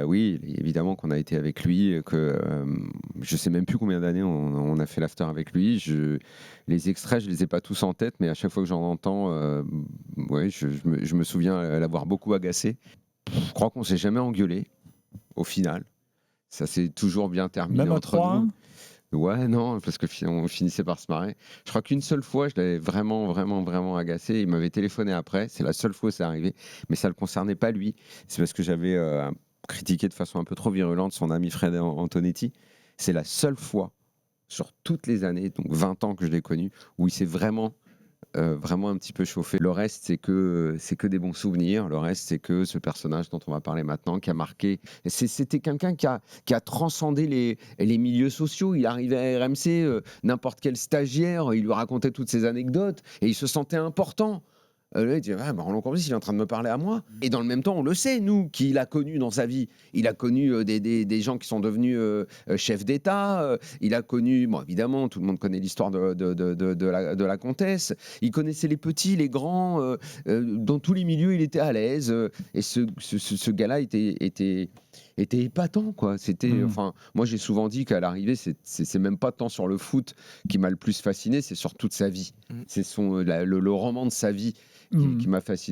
Oui, évidemment qu'on a été avec lui, que je sais même plus combien d'années on a fait l'after avec lui. Les extraits, je les ai pas tous en tête, mais à chaque fois que j'en entends, ouais, je me souviens l'avoir beaucoup agacé. Je crois qu'on s'est jamais engueulé, au final. Ça s'est toujours bien terminé Même à entre nous. 3-1? Ouais, non, parce que on finissait par se marrer. Je crois qu'une seule fois, je l'avais vraiment, vraiment, vraiment agacé. Il m'avait téléphoné après. C'est la seule fois où c'est arrivé. Mais ça ne le concernait pas lui. C'est parce que j'avais critiqué de façon un peu trop virulente son ami Fred Antonetti. C'est la seule fois sur toutes les années, donc 20 ans que je l'ai connu, où il s'est vraiment un petit peu chauffé. Le reste, c'est que des bons souvenirs. Le reste, c'est que ce personnage dont on va parler maintenant, qui a marqué. C'était quelqu'un qui a transcendé les milieux sociaux. Il arrivait à RMC, n'importe quel stagiaire, il lui racontait toutes ses anecdotes et il se sentait important. Là, il dit, ah, bah, Roland Courbis, il est en train de me parler à moi. Et dans le même temps, on le sait, nous, qu'il a connu dans sa vie. Il a connu des gens qui sont devenus chefs d'État. Il a connu, bon, évidemment, tout le monde connaît l'histoire de la comtesse. Il connaissait les petits, les grands. Dans tous les milieux, il était à l'aise. Et ce gars-là était épatant, quoi. Enfin, moi, j'ai souvent dit qu'à l'arrivée, c'est même pas tant sur le foot qui m'a le plus fasciné, c'est sur toute sa vie. C'est le roman de sa vie qui m'a fasciné.